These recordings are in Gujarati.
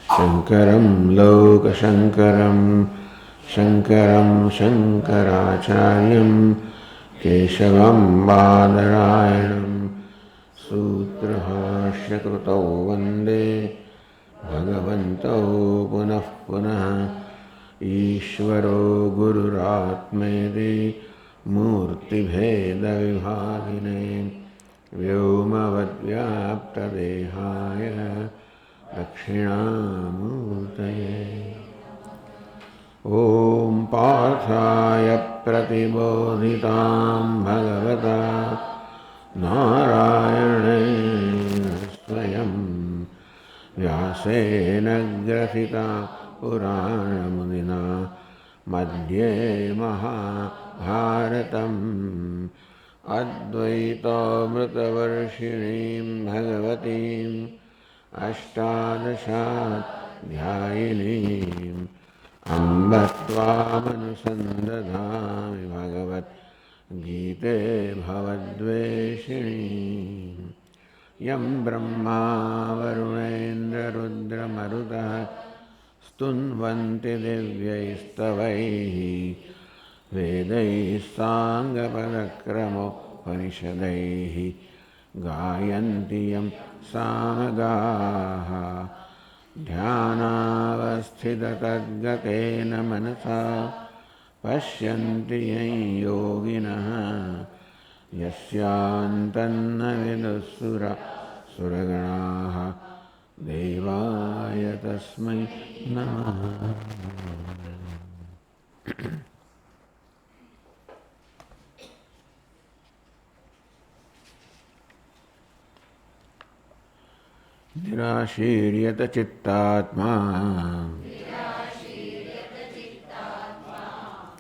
शङ्करं लोकशङ्करं शङ्करं शङ्कराचार्यं केशवं बादरायणं सूत्रभाष्यकृतौ वन्दे भगवन्तौ पुनः पुनः। ईश्वरो गुरुरात्मेति मूर्तिभेदविभागिने व्योमवद्व्याप्तदेहाय दक्षिणामूर्तये। ॐ पार्थाय प्रतिबोधितां भगवता नारायणेन स्वयं व्यासेन ग्रथिता पुराणमुनिना मध्ये महाभारतम् अद्वैतामृतवर्षिणीं भगवतीम् अष्टादशाध्यायिनीम् अम्ब त्वामनुसन्दधामि भगवद्गीते भवद्वेषिणीम्। यं ब्रह्मा वरुणेन्द्ररुद्रमरुतः स्तुन्वन्ति दिव्यैस्तवैः वेदैः साङ्गपदक्रमोपनिषदैः गायन्ति यं सामगाः। ध्यानावस्थिततद्गतेन मनसा पश्यन्ति यं योगिनः यस्यान्तन्न विदुःसुरगणाः देवाय तस्मै नमः। निराशीर्यत चित्तात्मा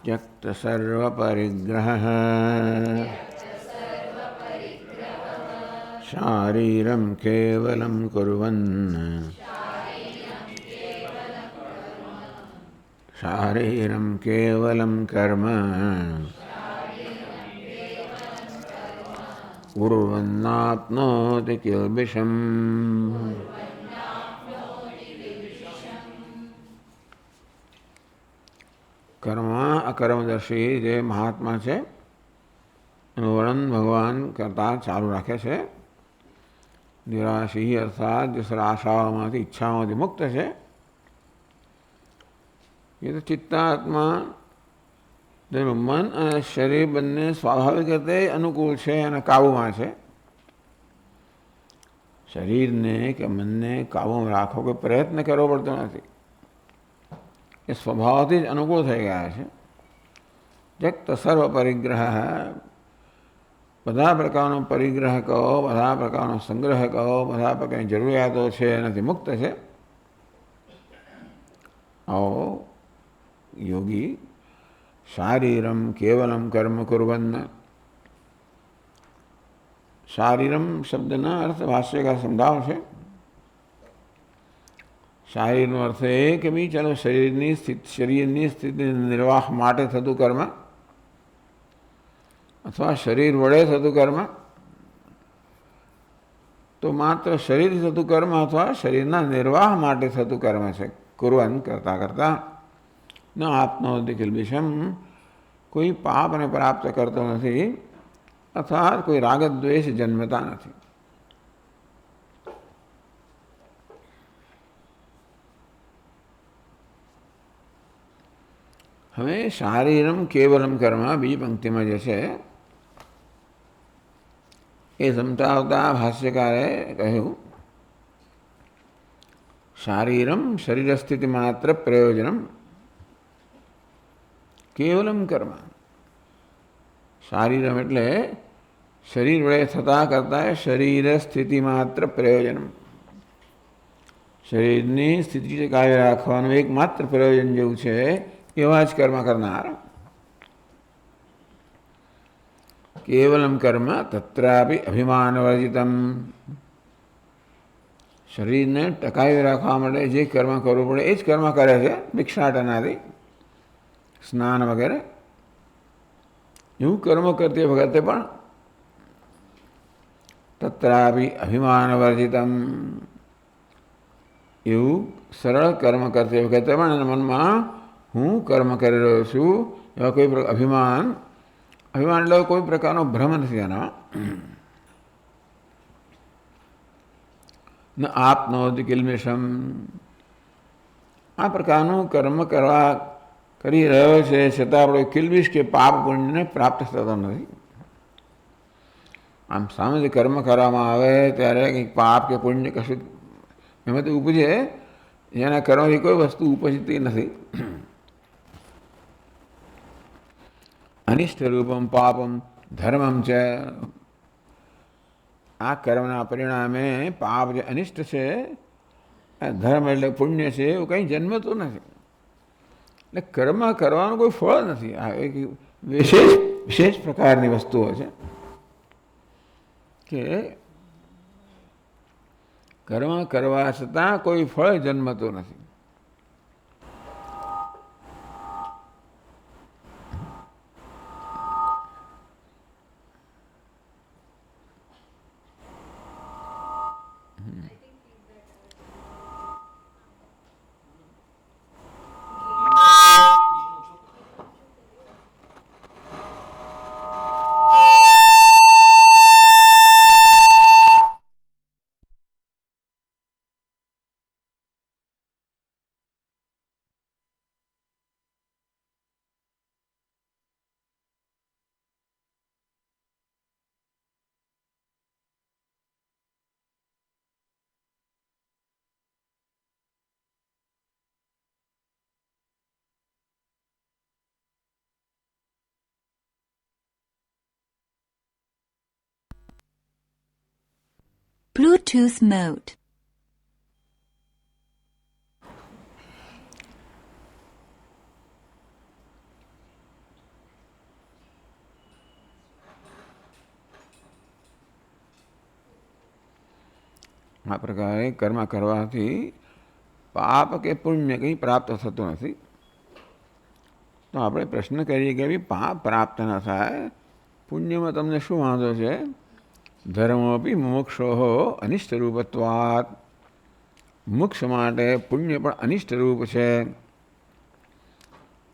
त्यक्त सर्वपरिग्रहः शारीरं केवलं कुर्वन् शारीरं केवलं कर्म कुर्वन्नाप्नोति किल्बिषम्। कर्म अकर्मदर्शी जे महात्मा છે એનું વર્ણન ભગવાન કરતા ચાલુ રાખે છે। નિરાશી અર્થાત જે આશાઓમાંથી ઈચ્છાઓમાંથી મુક્ત છે એ તો ચિત્તાત્મા જેનું મન અને શરીર બંને સ્વાભાવિક રીતે અનુકૂળ છે અને કાબૂમાં છે। શરીરને કે મનને કાબૂમાં રાખવો કોઈ પ્રયત્ન કરવો પડતો નથી, એ સ્વભાવથી જ અનુકૂળ થઈ ગયા છે। વ્યક્ત સર્વ પરિગ્રહ, બધા પ્રકારનો પરિગ્રહ કહો, બધા પ્રકારનો સંગ્રહ કહો, બધા પ્રકારની જરૂરિયાતો છે એનાથી મુક્ત છે। આવો યોગી શારીરમ કેવલમ કર્મ કુર્વન્ન। શારીરમ શબ્દના અર્થ ભાષ્યકાર સમજાવશે। શારીરનો અર્થ એ કે ભાઈ ચાલો શરીરની સ્થિતિ નિર્વાહ માટે થતું કર્મ અથવા શરીર વડે થતું કર્મ, તો માત્ર શરીરથી થતું કર્મ અથવા શરીરના નિર્વાહ માટે થતું કર્મ છે। કુર્વન કરતા કરતા ન આપનોતિ કિલ્બિષમ, કોઈ પાપને પ્રાપ્ત કરતો નથી અર્થાત કોઈ રાગદ્વેષ જન્મતા નથી। હવે શારીરમ કેવલમ કર્મ બીજી પંક્તિમાં જે છે એ સમજાવતા ભાષ્યકારે કહ્યું શારીરમ શરીર સ્થિતિ માત્ર પ્રયોજનમ કેવલમ કર્મ। શારીરમ એટલે શરીર વડે થતા કરતા શરીર સ્થિતિ માત્ર પ્રયોજનમ, શરીરની સ્થિતિ ટકાવી રાખવાનું એકમાત્ર પ્રયોજન જેવું છે એવા જ કર્મ કરનાર। કેવલમ કર્મ તત્રાપि અભિમાનવર્જિતમ, શરીરને ટકાવી રાખવા માટે જે કર્મ કરવું પડે એ જ કર્મ કરે છે, ભિક્ષાટનાદિ સ્નાન વગેરે એવું કર્મ કરતી વખતે પણ તત્રાપि અભિમાનવર્જિતમ, એવું સરળ કર્મ કરતી વખતે પણ એના મનમાં હું કર્મ કરી રહ્યો છું એવા કોઈ અભિમાન એટલે કોઈ પ્રકારનો ભ્રમ નથી એના. ન આપનોતિ કિલ્મેષમ, આ પ્રકારનું કર્મ કરી રહ્યો છે છતાં આપણો કિલ્બિશ કે પાપ પુણ્યને પ્રાપ્ત થતો નથી. આમ સામાજિક કર્મ કરવામાં આવે ત્યારે કંઈક પાપ કે પુણ્ય કશું એમાંથી ઉપજે, જેના કર્મથી કોઈ વસ્તુ ઉપજતી નથી. અનિષ્ટ રૂપમ પાપમ ધર્મમ છે, આ કર્મના પરિણામે પાપ જે અનિષ્ટ છે, ધર્મ એટલે પુણ્ય છે, એવું કંઈ જન્મતું નથી. એટલે કર્મ કરવાનું કોઈ ફળ નથી. આ એક વિશેષ પ્રકારની વસ્તુઓ છે કે કર્મ કરવા છતાં કોઈ ફળ જન્મતું નથી. Bluetooth mode. આ પ્રકારે કર્મ કરવાથી પાપ કે પુણ્ય કંઈ પ્રાપ્ત થતું નથી. તો આપણે પ્રશ્ન કરીએ કે ભાઈ પાપ પ્રાપ્ત ન થાય, પુણ્યમાં તમને શું વાંધો છે? ધર્મોપી મુમુક્ષો અનિષ્ટ રૂપત્વાત, મોક્ષ માટે પુણ્ય પણ અનિષ્ટ રૂપ છે.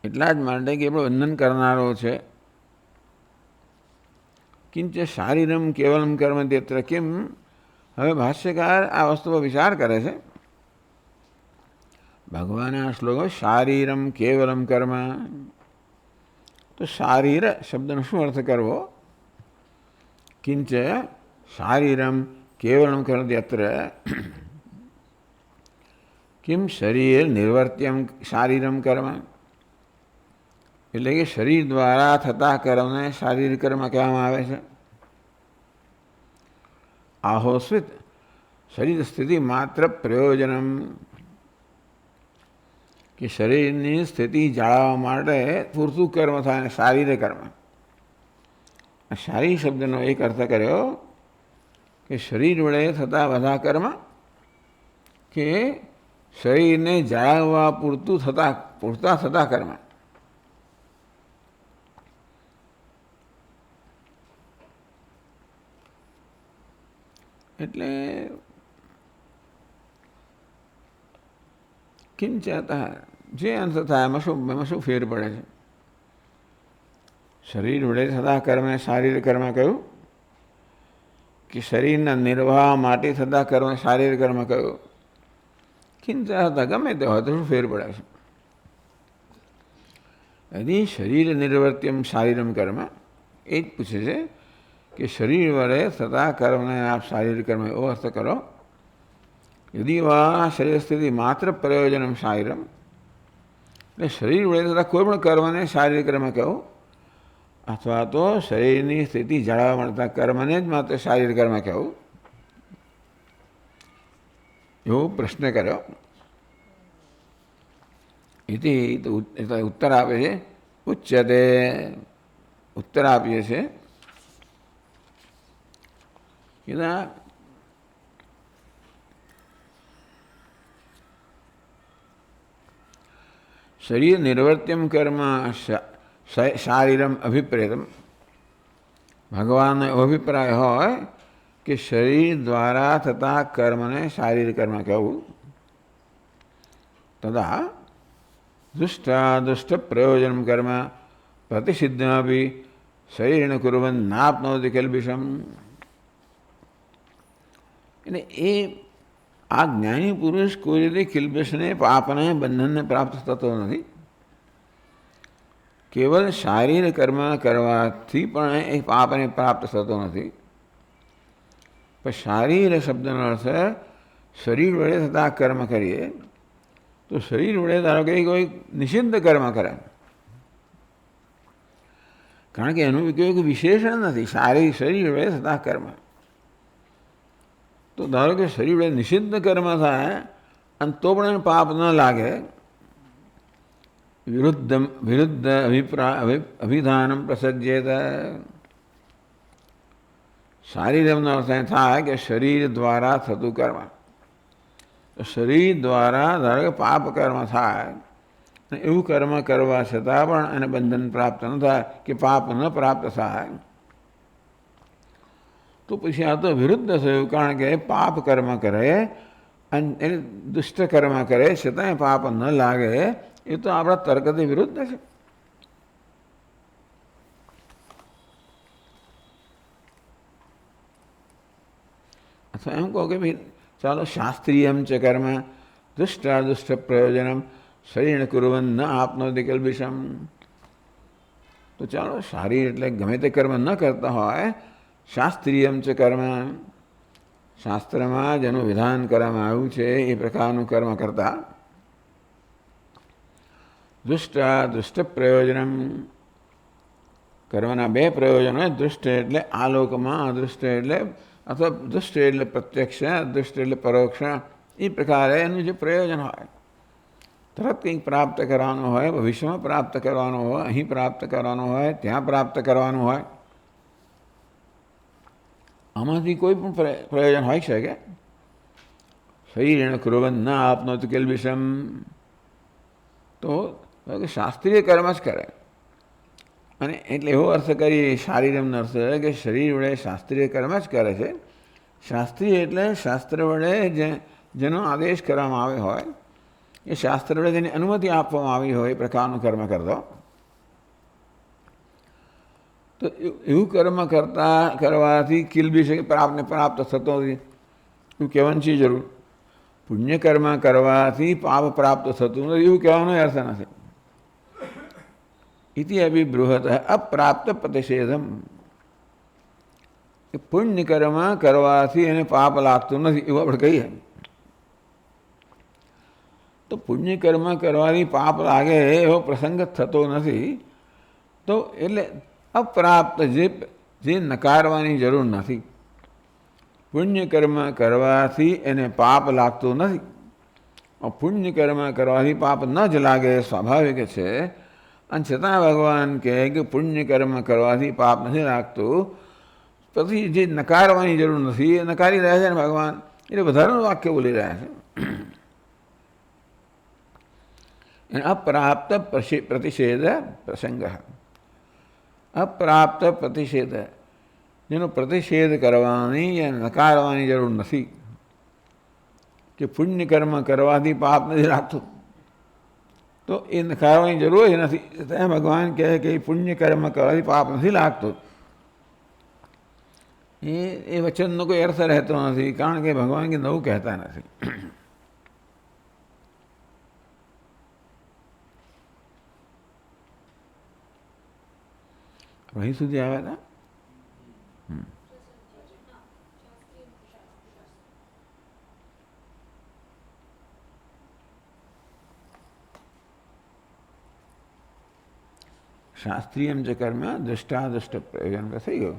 એટલા જ માટે કે આપણો બંધન કરનારો છે. કિંચ શારીરમ કેવલમ કર્મ તેત્ર કિમ, હવે ભાષ્યકાર આ વસ્તુ પર વિચાર કરે છે. ભગવાને આ શ્લોક શારીરમ કેવલમ કર્મ, તો શારીર શબ્દનો શું અર્થ કરવો? કિંચ શારીરમ કેવલમ કર્મ તેત્ર કિમ શરીર નિર્વર્ત્યમ શારીરમ કર્મ, એટલે કે શરીર દ્વારા થતા કર્મને શારીરિક કર્મ કહેવામાં આવે છે. આહોસ્વિત શરીર સ્થિતિ માત્ર પ્રયોજનમ, કે શરીરની સ્થિતિ જાળવવા માટે પૂરતું કર્મ થાય ને શારીરિક કર્મ. શારીર શબ્દનો એક અર્થ કર્યો કે શરીર વડે થતા બધા કર્મ, કે શરીરને જાળવવા પૂરતા થતા કર્મ. એટલે કિંચાતા જે અંત થાય એમાં શું ફેર પડે છે? શરીર વડે થતા કર્મને શારીરિક કર્મ કહ્યું, કે શરીરના નિર્વાહ માટે થતા કર્મ શારીરિક કર્મ કહ્યું? કિંચાતા ગમે તે હોય તો શું ફેર પડે છે? યદિ શરીર નિર્વર્ત્યમ શારીરમ કર્મ, એ જ પૂછે છે કે શરીર વડે થતા કર્મને આપ શારીરિક કર્મ એવો અર્થ કરો. યદિ વા શરીર સ્થિતિ માત્ર પ્રયોજનમ શારીરમ, એટલે શરીર વડે થતા કોઈ પણ કર્મને શારીરિક કર્મ કહો, અથવા તો શરીરની સ્થિતિ જાળવવા મળતા કર્મને જ માત્ર શારીરિક કર્મ કહેવું, એવો પ્રશ્ન કર્યો. એથી ઉત્તર આપે છે, ઉચ્યતે, ઉત્તર આપીએ છીએ કે શરીર નિર્વર્ત્યમ કર્મ શારીરમ અભિપ્રેતમ, ભગવાનનો અભિપ્રાય હોય કે શરીર દ્વારા થતા કર્મને શારીરિક કર્મ કહેવું. तदा दुष्टादुष्ट प्रयोजन कर्म प्रतिषिद्धमपि शरीरेण कुर्वन् नाप्नोति किल्बिषम्. એટલે એ આ જ્ઞાની પુરુષ કોઈ રીતે કિલ્બિષને પાપને બંધનને પ્રાપ્ત થતો નથી. કેવલ શારીર કર્મ કરવાથી પણ એ પાપને પ્રાપ્ત થતો નથી. પણ શારીર શબ્દનો અર્થ શરીર વડે થતા કર્મ કરીએ તો શરીર વડે ધારો કે કોઈ નિષિદ્ધ કર્મ કરે, કારણ કે એનું કોઈ વિશેષણ નથી, શરીર વડે થતા કર્મ. તો ધારો કે શરીર વડે નિષિદ્ધ કર્મ થાય અને તો પણ એને પાપ ન લાગે, વિરુદ્ધ અભિધાનમ પ્રસજ્યેત. શારીરમનો અર્થ થાય કે શરીર દ્વારા થતું કર્મ. તો શરીર દ્વારા ધારો કે પાપ કર્મ થાય, એવું કર્મ કરવા છતાં પણ એને બંધન પ્રાપ્ત ન થાય કે પાપ ન પ્રાપ્ત થાય, તો પછી આ તો વિરુદ્ધ થયું. કારણ કે પાપ કર્મ કરે અને એને દુષ્ટ કર્મ કરે છતાંય પાપ ન લાગે, એ તો આપણા તર્કથી વિરુદ્ધ છે. અથવા એમ કહો કે ભાઈ ચાલો શાસ્ત્રીયમ ચ કર્મ દુષ્ટાદુષ્ટ પ્રયોજનમ શરીર કુર્વન ન આપનોતિ કિલ્બિષમ. તો ચાલો શારીર એટલે ગમે તે કર્મ ન કરતા હોય, શાસ્ત્રીયમ ચ કર્મ, શાસ્ત્રમાં જેનું વિધાન કરવામાં આવ્યું છે એ પ્રકારનું કર્મ કરતા, દુષ્ટાદુષ્ટ પ્રયોજનમ, કર્મના બે પ્રયોજન હોય. દુષ્ટ એટલે આ લોકમાં, અદૃષ્ટ એટલે અથવા દુષ્ટ એટલે પ્રત્યક્ષ, અદૃષ્ટ એટલે પરોક્ષ. એ પ્રકારે એનું જે પ્રયોજન હોય, તરત કંઈક પ્રાપ્ત કરવાનું હોય, ભવિષ્યમાં પ્રાપ્ત કરવાનું હોય, અહીં પ્રાપ્ત કરવાનું હોય, ત્યાં પ્રાપ્ત કરવાનું હોય, આમાંથી કોઈ પણ પ્રયોજન હોઈ શકે. શરીરેણ કુર્વન ન આપનોતિ કિલ્બિષમ, તો શાસ્ત્રીય કર્મ જ કરે. અને એટલે એવો અર્થ કરીએ શારીરમનો અર્થ કે શરીર વડે શાસ્ત્રીય કર્મ જ કરે છે. શાસ્ત્રીય એટલે શાસ્ત્ર વડે જેનો આદેશ કરવામાં આવ્યો હોય, એ શાસ્ત્ર વડે જેની અનુમતિ આપવામાં આવી હોય એ પ્રકારનું કર્મ કરતો. તો એવું કર્મ કરવાથી કિલ્બિષ પાપને પ્રાપ્ત થતો નથી એવું કહેવાની શી જરૂર? પુણ્ય કર્મ કરવાથી પાપ પ્રાપ્ત થતું નથી એવું કહેવાનો અર્થ નથી. ઇતિ અભિબૃહત અપ્રાપ્ત પ્રતિષેધમ. પુણ્ય કર્મ કરવાથી એને પાપ લાગતું નથી એવું આપણે કહીએ. તો પુણ્ય કર્મ કરવાથી પાપ લાગે એવો પ્રસંગ થતો નથી. તો એટલે અપ્રાપ્ત જે નકારવાની જરૂર નથી. પુણ્ય કર્મ કરવાથી એને પાપ લાગતું નથી. પુણ્ય કર્મ કરવાથી પાપ ન જ લાગે સ્વાભાવિક છે. અને છતાં ભગવાન કહે કે પુણ્ય કર્મ કરવાથી પાપ નથી લાગતું, પછી જે નકારવાની જરૂર નથી એ નકારી રહ્યા છે ને ભગવાન, એટલે વધારાનું વાક્ય બોલી રહ્યા છે. અપ્રાપ્ત પ્રતિષેધ પ્રસંગ. અપ્રાપ્ત પ્રતિષેધ, જેનો પ્રતિષેધ કરવાની યા નકારવાની જરૂર નથી કે પુણ્ય કર્મ કરવાથી પાપ નથી લાગતું, તો એ નકારવાની જરૂર જ નથી. ત્યાં ભગવાન કહે કે પુણ્ય કર્મ કરવાથી પાપ નથી લાગતું, એ વચનનો કોઈ અર્થ રહેતો નથી. કારણ કે ભગવાન કે નવું કહેતા નથી. અહીં સુધી આવ્યા હતા. શાસ્ત્રીયમ ચ કર્મ દુષ્ટાદુષ્ટ પ્રયોજન થઈ ગયું.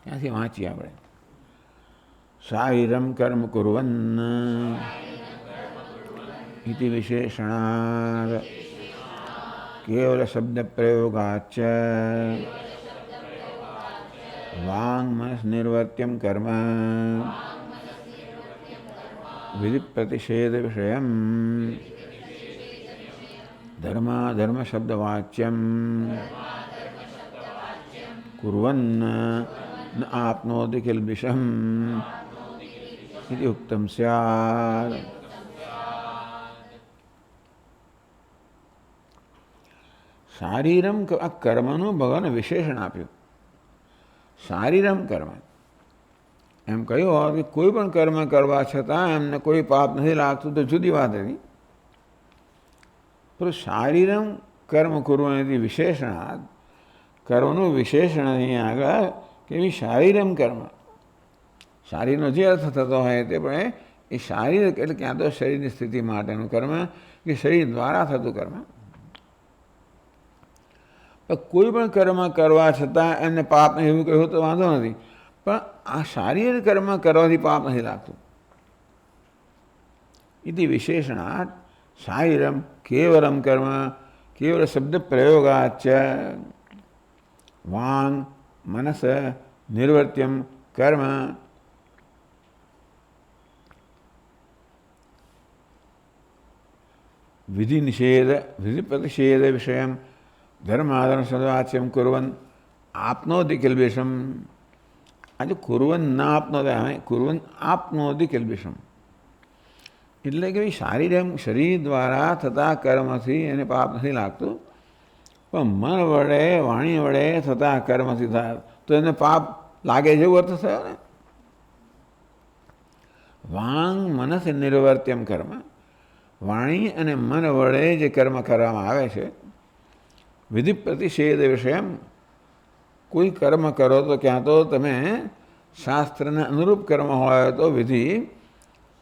ત્યાંથી વાંચીએ આપણે. શારીરમ કર્મ કુર્વન ઇતિ વિશેષણાદ કેવલ શબ્દ પ્રયોગાચ વાંગ મનસ નિર્વર્ત્યમ કર્મ વિધિ પ્રતિષેધ વિષયમ ધર્માધર્મ શબ્દવાચ્યમ કુર્વન ન આપનોતિ કિલ્બિષમ इति उक्तम स्यात्। શારીરમ આ કર્મનું ભગવાને વિશેષણ આપ્યું. શારીરમ કર્મ એમ કહ્યું હોત કે કોઈ પણ કર્મ કરવા છતાં એમને કોઈ પાપ નથી લાગતું તો જુદી વાત હતી. પણ શારીરમ કર્મ કુર્વન્તિ વિશેષણાત, કર્મનું વિશેષણ અહીં આગળ કે એવી શારીરમ કર્મ, શારીરનો જે અર્થ થતો હોય તે પણ એ શારીરિક એટલે ક્યાં તો શરીરની સ્થિતિ માટેનું કર્મ કે શરીર દ્વારા થતું કર્મ. કોઈ પણ કર્મ કરવા છતાં એમને પાપ નહીં એવું કહ્યું તો વાંધો નથી, પણ આ શારીરિક કર્મ કરવાથી પાપ નથી લાગતું. ઇતિ વિશેષણાત શારીરમ કેવલમ કર્મ, કેવલ શબ્દ પ્રયોગાચ વાંગ મનસ નિર્વર્ત્યમ કર્મ. વિધિ નિષેધ વિધિ પ્રતિષેધ વિષયમ ધર્માદર્શ સદવાચ્યમ કુર્વન આપનોતિ કિલ્બિષમ. આજે કુર્વન ના આપનોતિ, કુર્વન આપનોતિ કિલ્બિષમ એટલે કે શારીરમ શરીર દ્વારા થતા કર્મથી એને પાપ નથી લાગતું, પણ મન વડે વાણી વડે થતા કર્મથી થાય તો એને પાપ લાગે જેવો અર્થ થયો ને. વાંગ મનસ નિર્વર્ત્યમ કર્મ, વાણી અને મન વડે જે કર્મ કરવામાં આવે છે. વિધિ પ્રતિષેધ વિષયમ, કોઈ કર્મ કરો તો ક્યાં તો તમે શાસ્ત્રના અનુરૂપ કર્મ હોય તો વિધિ,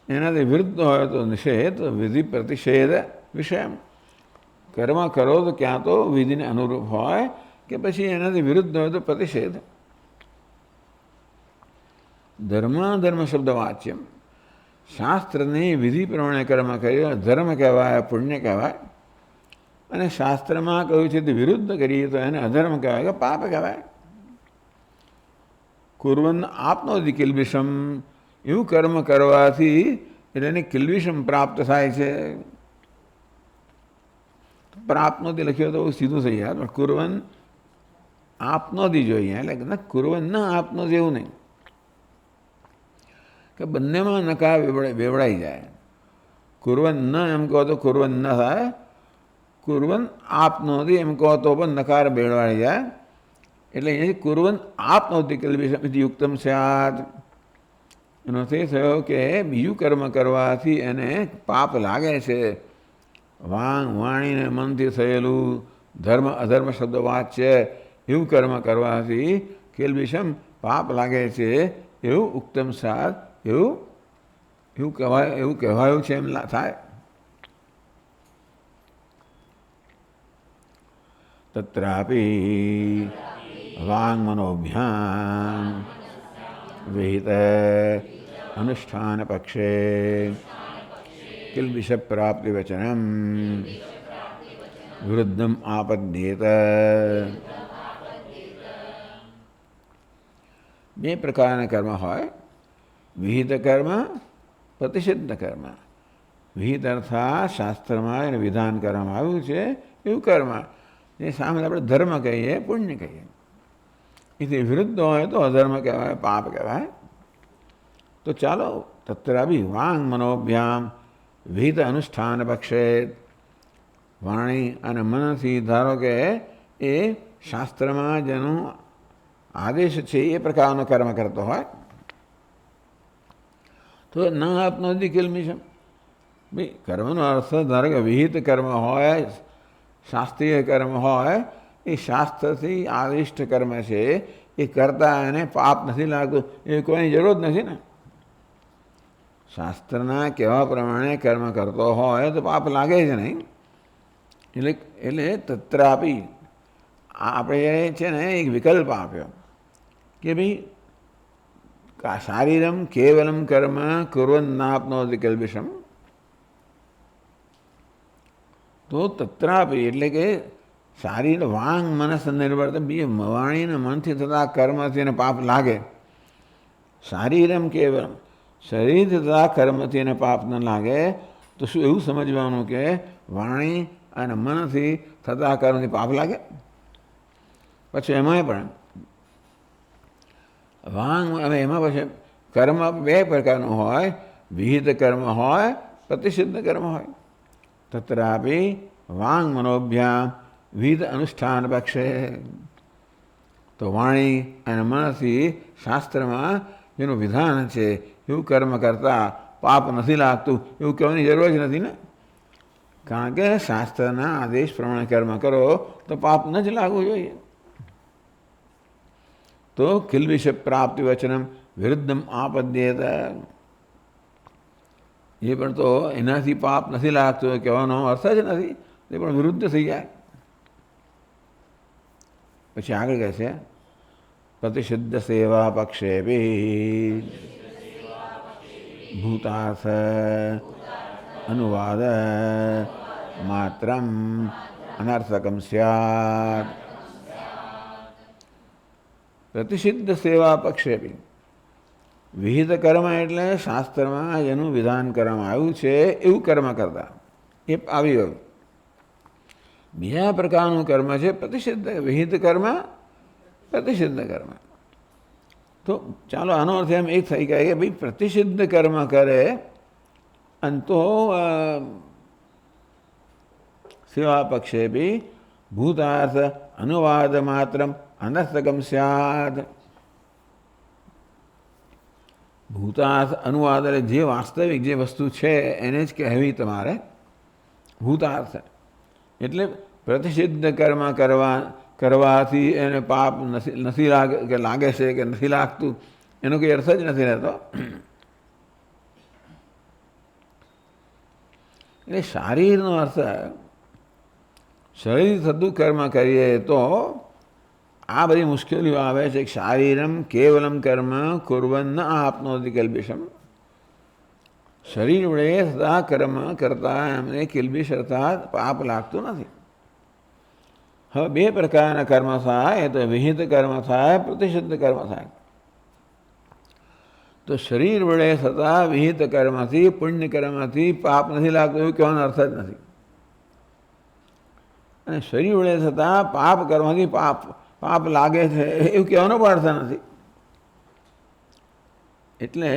એનાથી વિરુદ્ધ હોય તો નિષેધ. વિધિ પ્રતિષેધ વિષયમ, કર્મ કરો તો ક્યાં તો વિધિને અનુરૂપ હોય કે પછી એનાથી વિરુદ્ધ હોય તો પ્રતિષેધ. ધર્માધર્મ શબ્દ વાચ્યમ, શાસ્ત્રની વિધિ પ્રમાણે કર્મ કર્યો ધર્મ કહેવાય, પુણ્ય કહેવાય. અને શાસ્ત્રમાં કહ્યું છે તે વિરુદ્ધ કરીએ તો એને અધર્મ કહેવાય કે પાપ કહેવાય. કુર્વન આપનોતિ કિલ્બિષમ, એવું કર્મ કરવાથી એટલે એને કિલ્બિષમ પ્રાપ્ત થાય છે. પ્રાપ્નોતિ લખ્યો તો સીધું થઈ જાય, પણ કુર્વન આપનોતિ જોઈએ એટલે કુર્વન ન આપનોતિ એવું નહીં કે બંનેમાં નકાર વેવડાઈ જાય. કુર્વન ન એમ કહો તો કુર્વન ન થાય, કુર્વન આપનોતિ એમ કહો તો પણ નકાર બેળવાઈ જાય. એટલે અહીંયાથી કુર્વન આપનોતિ કિલ્બિષમ ઇતિ યુક્તમ સ્યાત. એનો તે થયો કે બીજું કર્મ કરવાથી એને પાપ લાગે છે. વાંગ વાણીને મનથી થયેલું ધર્મ અધર્મ શબ્દ વાચ્ય એવું કર્મ કરવાથી કિલ્બિષમ પાપ લાગે છે એવું ઉક્તમ સ્યાત, એવું કહેવાયું છે એમ થાય. તત્રાપી વાંગ મનોભ્યામ વિહિત અનુષ્ઠાન પક્ષે કિલ્બિષ પ્રાપ્તિ વચનમ વિરુદ્ધમ આપદ્યેત. બે પ્રકારના કર્મ હોય, વિહિત કર્મ, પ્રતિષિદ્ધ કર્મ. વિહિત અર્થાત શાસ્ત્રમાં એને વિધાન કરવામાં આવ્યું છે એવું કર્મ, એ સામે આપણે ધર્મ કહીએ, પુણ્ય કહીએ. એથી વિરુદ્ધ હોય તો અધર્મ કહેવાય, પાપ કહેવાય. તો ચાલો તત્રાભી વાંગ મનોભ્યામ વિહિત અનુષ્ઠાન પક્ષે, વાણી અને મનથી ધારો કે એ શાસ્ત્રમાં જેનો આદેશ છે એ પ્રકારનો કર્મ કરતો હોય તો ન આપનોતિ કિલ્બિષમ. ભાઈ કર્મનો અર્થ ધારો કે વિહિત કર્મ હોય, શાસ્ત્રીય કર્મ હોય, એ શાસ્ત્રથી આદિષ્ટ કર્મ છે, એ કરતા એને પાપ નથી લાગતું એ કોઈની જરૂર જ નથી ને. શાસ્ત્રના કહેવા પ્રમાણે કર્મ કરતો હોય તો પાપ લાગે જ નહીં. એટલે તત્રાપી આપણે છે ને એક વિકલ્પ આપ્યો કે ભાઈ શારીરમ કેવલમ કર્મ કુર્વન નાપનોતિ કિલ્બિષમ. તો તત્રાપી એટલે કે શારીર વાંગ મનસ નિર્વર્તન, બીજે વાણીને મનથી થતા કર્મથી એને પાપ લાગે. શારીરમ કેવલમ, શરીરથી થતા કર્મથી એને પાપ ન લાગે તો શું એવું સમજવાનું કે વાણી અને મનથી થતા કર્મથી પાપ લાગે? પછી એમાંય પણ વાંગ, હવે એમાં પછી કર્મ બે પ્રકારનું હોય, વિહિત કર્મ હોય, પ્રતિષિદ્ધ કર્મ હોય. તત્રાપી વાંગ મનોભ્યામ વિહિત અનુષ્ઠાન પક્ષે. તો વાણી અને મનથી શાસ્ત્રમાં જેનું વિધાન છે એવું કર્મ કરતાં પાપ નથી લાગતું એવું કહેવાની જરૂર જ નથી ને. કારણ કે શાસ્ત્રના આદેશ પ્રમાણે કર્મ કરો તો પાપ ન જ લાગવું જોઈએ. તો કિલ્બિષ પ્રાપ્તિ વચનમ વિરુદ્ધમ આપદ્યેત. એ પણ તો એનાથી પાપ નથી લાગતું કહેવાનો અર્થ જ નથી, એ પણ વિરુદ્ધ થઈ જાય. પછી આગળ કહે છે પ્રતિષિદ્ધ સેવા પક્ષે ભૂતાર્થ અનુવાદ માત્રમ અનર્થકમ સ્યાત. પ્રતિષિદ્ધ સેવા પક્ષે બી વિહિત કર્મ એટલે શાસ્ત્રમાં જેનું વિધાન કરવામાં આવ્યું છે એવું કર્મ કરતા એ આવી ગયું. બીજા પ્રકારનું કર્મ છે પ્રતિષિદ્ધ વિહિત કર્મ, પ્રતિષિદ્ધ કર્મ. તો ચાલો આનો અર્થ એમ એક થઈ ગયા કે ભાઈ પ્રતિષિદ્ધ કર્મ કરે અને તો સેવા પક્ષે બી ભૂતાર્થ અનુવાદ માત્રમ અનર્થકમ સ્યાદ. ભૂતાર્થ અનુવાદ એટલે જે વાસ્તવિક જે વસ્તુ છે એને જ કહેવી તમારે ભૂતાર્થ. એટલે પ્રતિષિદ્ધ કર્મ કરવાથી એને પાપ નથી લાગે છે કે નથી લાગતું એનો કોઈ અર્થ જ નથી રહેતો. એટલે શારીરનો અર્થ શરીર થતું કર્મ કરીએ તો આ બધી મુશ્કેલીઓ આવે છે. શારીરમ કેવલમ કર્મ કુર્વન ન આપનોતિ કિલ્બિષમ. શરીર વડે થતા કર્મ કરતા એમને કિલ્બિષ અર્થાત પાપ લાગતું નથી. હવે બે પ્રકારના કર્મ થાય, તો વિહિત કર્મ થાય, પ્રતિષિદ્ધ કર્મ થાય. તો શરીર વડે થતા વિહિત કર્મથી પુણ્ય કર્મથી પાપ નથી લાગતું એવું કહેવાનો અર્થ જ નથી. અને શરીર વડે થતા પાપ કર્મથી પાપ લાગે છે એવું કહેવાનો પણ અર્થ નથી. એટલે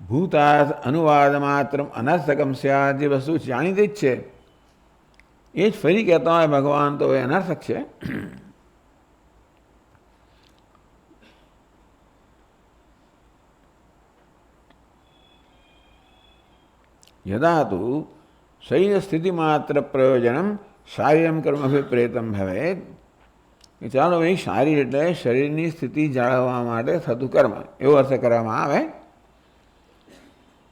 ભૂતાર્થ અનુવાદ માત્ર અનર્થકમ સ્યાદ. જે વસ્તુ જાણીતી જ છે એ જ ફરી કહેતા હોય ભગવાન તો એ અનર્થક છે. યદા તો શરીર સ્થિતિ માત્ર પ્રયોજનમ શારીરમ કર્મ પ્રેતમ ભવેત. ચાલો ભાઈ શારીર એટલે શરીરની સ્થિતિ જાળવવા માટે થતું કર્મ એવો અર્થ કરવામાં આવે.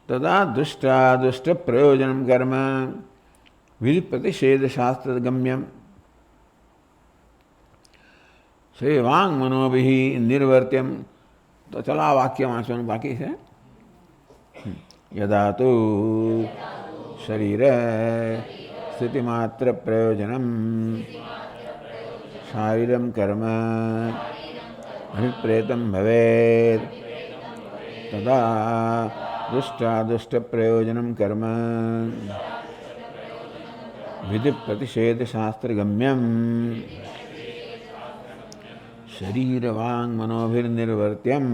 તથા દુષ્ટાદુષ્ટ પ્રયોજનમ કર્મ વિધિ પ્રતિષેધ શાસ્ત્ર ગમ્યમ. શ્રી વાંગ મનોભિ નિર્વર્ત્યમ. તો ચાલો આ વાક્ય વાંચવાનું બાકી છે. યદા તો શરીર સ્થિતિમાત્ર પ્રયોજનમ શારીરમ કર્મ અભિપ્રેતમ ભવેત તદા દુષ્ટાદુષ્ટ પ્રયોજનમ કર્મ વિધિ પ્રતિષેધ શાસ્ત્ર ગમ્યમ. શરીર વાંગ મનોભિર્નિર્વર્ત્યમ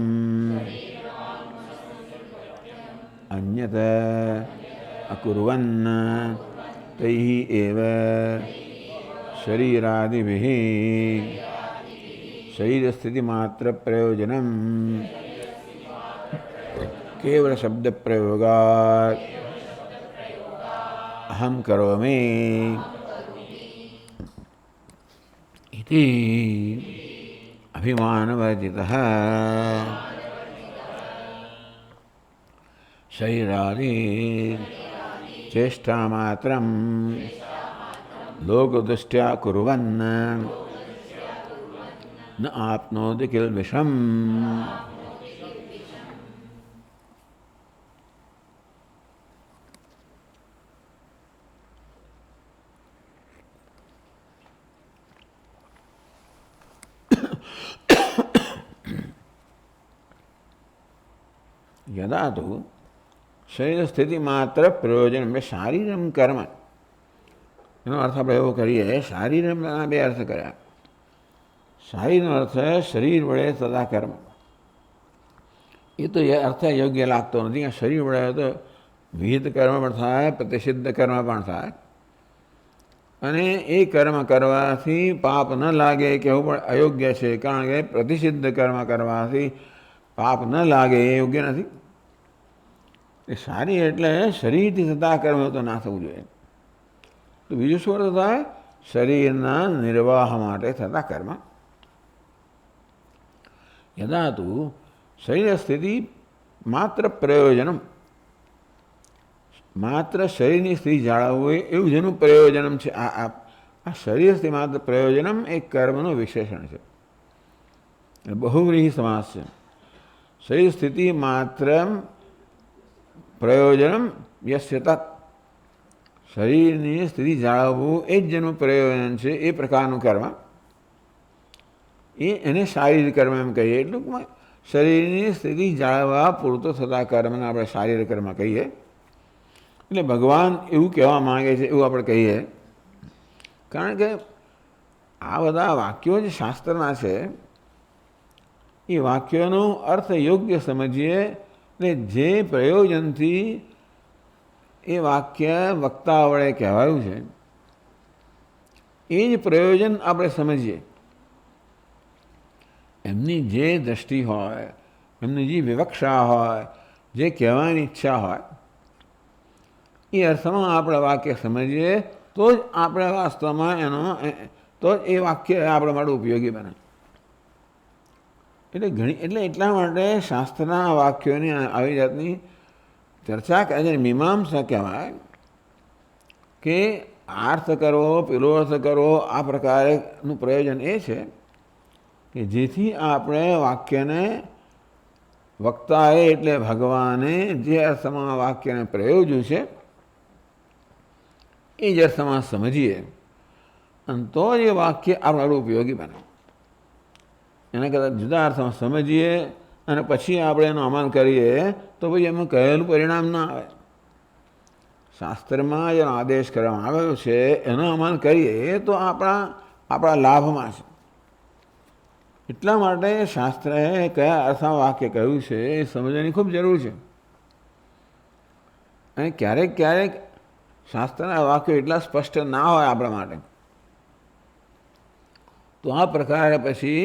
અન્યત અકુર્વન તૈઃ એવ શરીરાદિભિઃ શરીર સ્થિતિ માત્ર પ્રયોજનમ કેવલ શબ્દ પ્રયોગાત અહમ કરોમિ ઇતિ અભિમાનવર્જિતઃ શરીરાદિ ચેષ્ટા માત્રમ લોકદૃષ્ટ્યા કુર્વન ન આપનોતિ કિલ્બિષમ. યદા તો શરીર સ્થિતિ માત્ર પ્રયોજન એટલે શારીરમ કર્મ એનો અર્થ આપણે એવો કરીએ. શારીરના બે અર્થ કર્યા. શારીરનો અર્થ શરીર વડે થતા કર્મ એ તો એ અર્થ યોગ્ય લાગતો નથી. આ શરીર વડે તો વિહિત કર્મ પણ થાય, પ્રતિષિદ્ધ કર્મ પણ થાય, અને એ કર્મ કરવાથી પાપ ન લાગે કે એવું પણ અયોગ્ય છે. કારણ કે પ્રતિષિદ્ધ કર્મ કરવાથી પાપ ન લાગે એ યોગ્ય નથી. એ સારી એટલે શરીરથી થતા કર્મ તો ના થવું જોઈએ. તો બીજું શું અર્થ થાય? શરીરના નિર્વાહ માટે થતા કર્મ. યદા તું શરીર સ્થિતિ માત્ર પ્રયોજનમ, માત્ર શરીરની સ્થિતિ જાળવવું એવું જેનું પ્રયોજનમ છે. આ શરીર સ્થિતિ માત્ર પ્રયોજનમ એ કર્મનું વિશેષણ છે, બહુવ્રીહી સમાસ છે. શરીર સ્થિતિ માત્ર પ્રયોજનમ યસ્ય તત્, શરીરની સ્થિતિ જાળવવું એ જ જેનું પ્રયોજન છે એ પ્રકારનું કર્મ, એને શારીરિક કર્મ એમ કહીએ. એટલું શરીરની સ્થિતિ જાળવવા પૂરતો થતા કર્મને આપણે શારીરિક કર્મ કહીએ. એટલે ભગવાન એવું કહેવા માંગે છે એવું આપણે કહીએ. કારણ કે આ બધા વાક્યો જે શાસ્ત્રના છે એ વાક્યોનો અર્થ યોગ્ય સમજીએ એટલે જે પ્રયોજનથી એ વાક્ય વક્તા વડે કહેવાયું છે એ જ પ્રયોજન આપણે સમજીએ. એમની જે દ્રષ્ટિ હોય, એમની જે વિવક્ષા હોય, જે કહેવાની ઈચ્છા હોય એ અર્થમાં આપણે વાક્ય સમજીએ તો જ આપણે વાસ્તવમાં તો જ એ વાક્ય આપણા માટે ઉપયોગી બને. એટલે એટલા માટે શાસ્ત્રના વાક્યોની આવી જાતની ચર્ચા કરે છે. મીમાંસા કહેવાય કે અર્થ કરવો, પેલો અર્થ કરવો, આ પ્રકારેનું પ્રયોજન એ છે કે જેથી આપણે વાક્યને વક્તાએ એટલે ભગવાને જે અર્થમાં વાક્યને પ્રયોજ્યું છે એ જ અર્થમાં સમજીએ અને તો જ એ વાક્ય આપણા ઉપયોગી બને. એના કરતાં જુદા અર્થમાં સમજીએ અને પછી આપણે એનો અમલ કરીએ તો પછી એમાં કહેલું પરિણામ ના આવે. શાસ્ત્રમાં જેનો આદેશ કરવામાં આવ્યો છે એનો અમલ કરીએ તો આપણા લાભમાં છે. એટલા માટે શાસ્ત્રએ કયા અર્થમાં વાક્ય કહ્યું છે એ સમજવાની ખૂબ જરૂર છે. અને ક્યારેક ક્યારેક શાસ્ત્રના વાક્યો એટલા સ્પષ્ટ ના હોય આપણા માટે, તો આ પ્રકારે પછી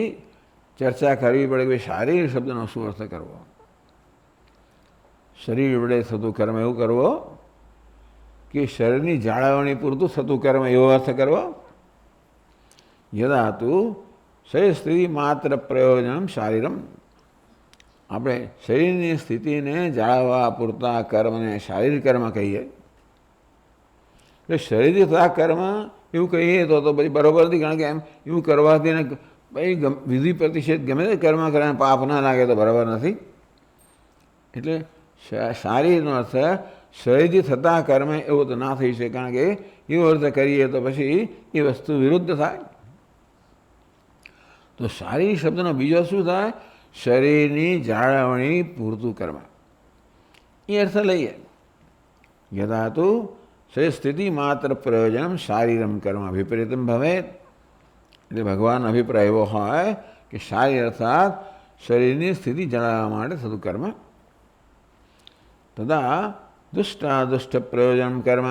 ચર્ચા કરવી પડે કે શારીરિક શબ્દનો શું અર્થ કરવો. શરીર વડે થતું કર્મ એવું કરવો કે શરીરની જાળવણી પૂરતું થતું કર્મ એવો અર્થ કરવો. યદા તું શરીર સ્થિતિ માત્ર પ્રયોજન શારીરમ, આપણે શરીરની સ્થિતિને જાળવવા પૂરતા કર્મને શારીરિક કર્મ કહીએ. એટલે શરીરથી થતા કર્મ એવું કહીએ તો પછી બરોબર નથી. કારણ કે એમ એવું કરવાથી ને ભાઈ વિધિ પ્રતિષેધ ગમે તે કર્મ કરે પાપ ના લાગે તો બરાબર નથી. એટલે શારીરનો અર્થ શરીરથી થતા કર્મ એવો તો ના થઈ શકે. કારણ કે એવો અર્થ કરીએ તો પછી એ વસ્તુ વિરુદ્ધ થાય. તો શારીરિક શબ્દનો બીજો શું થાય? શરીરની જાળવણી પૂરતું કર્મ એ અર્થ લઈએ. યદા તું શરીર સ્થિતિ માત્ર પ્રયોજન શારીરમ કર્મ વિપરીતમ ભવે. એટલે ભગવાનનો અભિપ્રાય એવો હોય કે શારીર અર્થાત શરીરની સ્થિતિ જાળવવા માટે થતું કર્મ. તદા દુષ્ટાદુષ્ટ પ્રયોજન કર્મ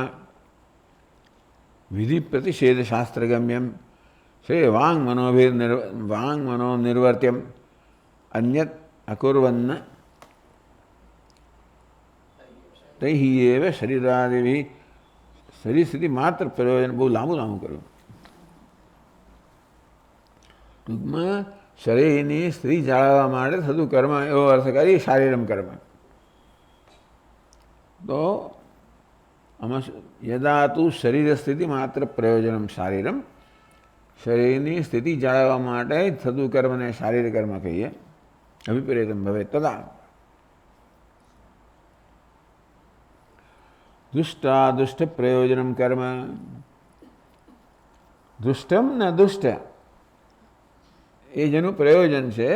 વિધિ પ્રતિષેધ શાસ્ત્રગમ્યમ શ્રી વાંગ મનો નિર્વર્ત્યમ અન્યત અકુર્વન્ન તૈહિ એવ શરીરાદિભિ. શરીર સ્થિતિ માત્ર પ્રયોજન બહુ લાંબુ કર્યું. ટૂંકમાં શરીરની સ્થિતિ જાળવવા માટે થતું કર્મ એવો અર્થ કરી શારીરમ કર્મ. તો આમાં યદા તું શરીર સ્થિતિ માત્ર પ્રયોજનમ શારીરમ, શરીરની સ્થિતિ જાળવવા માટે થતું કર્મને શારીરિક કર્મ કહીએ. અભિપ્રેતમ ભવે તદા દુષ્ટાદુષ્ટ પ્રયોજનમ કર્મ. દુષ્ટમ ને દુષ્ટ એ જેનું પ્રયોજન છે.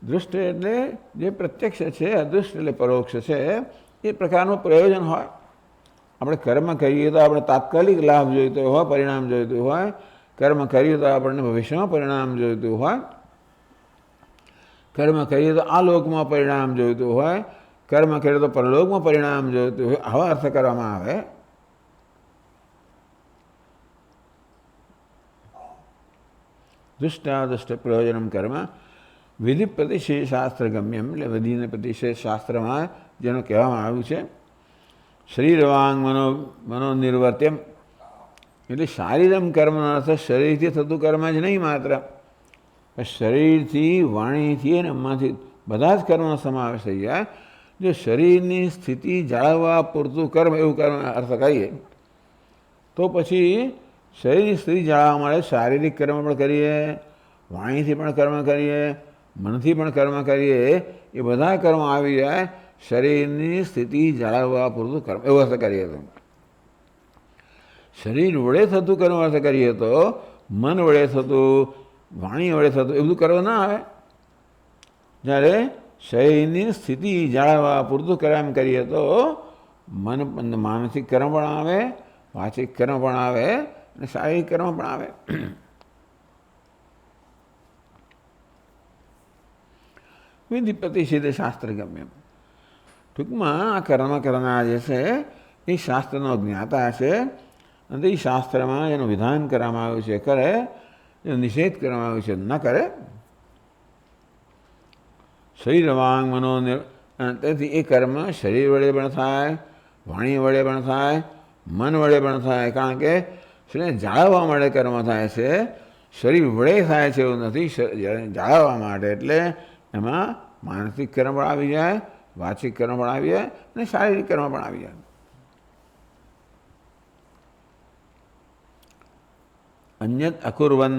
દુષ્ટ એટલે જે પ્રત્યક્ષ છે, અદુષ્ટ એટલે પરોક્ષ છે. એ પ્રકારનું પ્રયોજન હોય. આપણે કર્મ કરીએ તો આપણે તાત્કાલિક લાભ જોઈતો હોય, પરિણામ જોઈતું હોય. કર્મ કરીએ તો આપણને ભવિષ્યમાં પરિણામ જોઈતું હોય. કર્મ કરીએ તો આ લોકમાં પરિણામ જોઈતું હોય, કર્મ કરીએ તો પરલોકમાં પરિણામ જોઈતું હોય, આવા અર્થ કરવામાં આવે. દુષ્ટાદુષ્ટ પ્રયોજનમ કર્મ વિધિ પ્રતિષેધ શાસ્ત્ર ગમ્યમ, એટલે વિધિને પ્રતિષેધ શાસ્ત્રમાં જેનું કહેવામાં આવ્યું છે શરીરવાંગ મનોનિર્વર્ત્યમ, એટલે શારીરમ કર્મનો અર્થ શરીરથી થતું કર્મ જ નહીં માત્ર, શરીરથી, વાણીથી અને મનથી બધા જ કર્મનો સમાવેશ થઈ જાય. જો શરીરની સ્થિતિ જાળવવા પૂરતું કર્મ એવું કર્મ અર્થ કરીએ તો પછી શરીરની સ્થિતિ જાળવવા માટે શારીરિક કર્મ પણ કરીએ, વાણીથી પણ કર્મ કરીએ, મનથી પણ કર્મ કરીએ, એ બધા કર્મ આવી જાય શરીરની સ્થિતિ જાળવવા પૂરતું કર્મ એવું અર્થ કરીએ તો. શરીર વડે થતું કર્મ અર્થ કરીએ તો મન વડે થતું, વાણી વડે થતું એ બધું કર્મ ના આવે. જ્યારે શરીરની સ્થિતિ જાળવવા પૂરતું કર્મ કરીએ તો માનસિક કર્મ પણ આવે, વાચિક કર્મ પણ આવે અને શારીરિક કર્મ પણ આવે. વિધિ પ્રતિષેધ શાસ્ત્ર ગમ્યમ, ટૂંકમાં આ કર્મ કરનાર જે છે એ શાસ્ત્રનો જ્ઞાતા છે અને એ શાસ્ત્રમાં એનું વિધાન કરવામાં આવ્યું છે કરે, એનો નિષેધ કરવામાં આવ્યું છે ન કરે. શરીર વાંગ મનો, તેથી એ કર્મ શરીર વડે પણ થાય, વાણી વડે પણ થાય, મન વડે પણ થાય. કારણ કે શરીરને જાળવવા માટે કર્મ થાય છે, શરીર વડે થાય છે એવું નથી. જાળવવા માટે એટલે એમાં માનસિક કર્મ પણ આવી જાય, વાચિક કર્મ પણ આવી જાય અને શારીરિક કર્મ પણ આવી જાય. અન્યત અકુર્વન,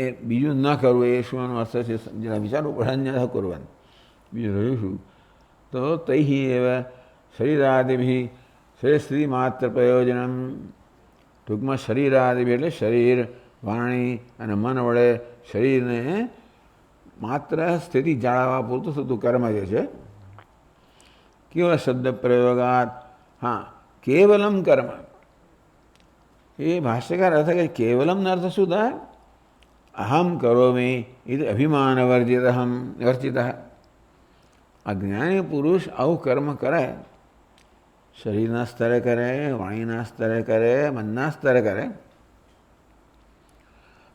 એ બીજું ન કરવું એ શું અર્થ છે જરા વિચારવું પડે. અન્યત અકુર્વન બીજું રહ્યું શું? તો તૈહી એવા શરીરાદિભી શરીર સ્થિતિ માત્ર પ્રયોજનમ, ટૂંકમાં શરીરાદિભી એટલે શરીર, વાણી અને મન વડે શરીરને માત્ર સ્થિતિ જાળવવા પૂરતું થતું કર્મ જે છે. કેવળ શબ્દ પ્રયોગાત, હા કેવલમ કર્મ, એ ભાષ્યકાર અર્થ કે કેવલમનો અર્થ શું થાય? અહમ કરોમિ એ અભિમાન વર્જિત. આ જ્ઞાની પુરુષ આવું કર્મ કરે, શરીરના સ્તરે કરે, વાણીના સ્તરે કરે, મનના સ્તરે કરે.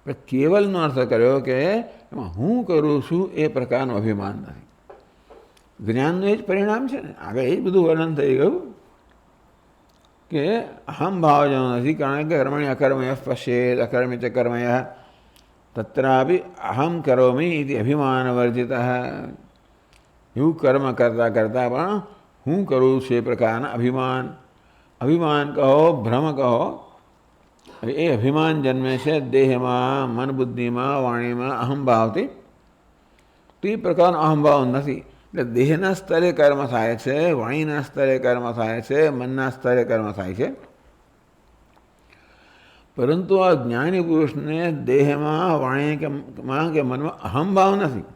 પણ કેવલનો અર્થ કર્યો કે એમાં હું કરું છું એ પ્રકારનું અભિમાન નથી. જ્ઞાનનું એ જ પરિણામ છે ને, આગળ એ જ બધું વર્ણન થઈ ગયું કે અહમ ભાવ જેનો નથી. કારણ કે કર્મણ્ય અકર્મય પશ્યેદ અકર્મિત કર્મય તત્રાપી અહમ કરોમિ ઇતિ અભિમાન વર્જિત. એવું કર્મ કરતાં કરતાં પણ હું કરું છું એ પ્રકારના અભિમાન કહો, ભ્રમ કહો, એ અભિમાન જન્મે છે દેહમાં, મન બુદ્ધિમાં, વાણીમાં અહમભાવથી. તો એ પ્રકારનો અહમભાવ નથી. એટલે દેહના સ્તરે કર્મ થાય છે, વાણીના સ્તરે કર્મ થાય છે, મનના સ્તરે કર્મ થાય છે. પરંતુ આ જ્ઞાની પુરુષને દેહમાં, વાણીમાં કે મનમાં અહમભાવ નથી.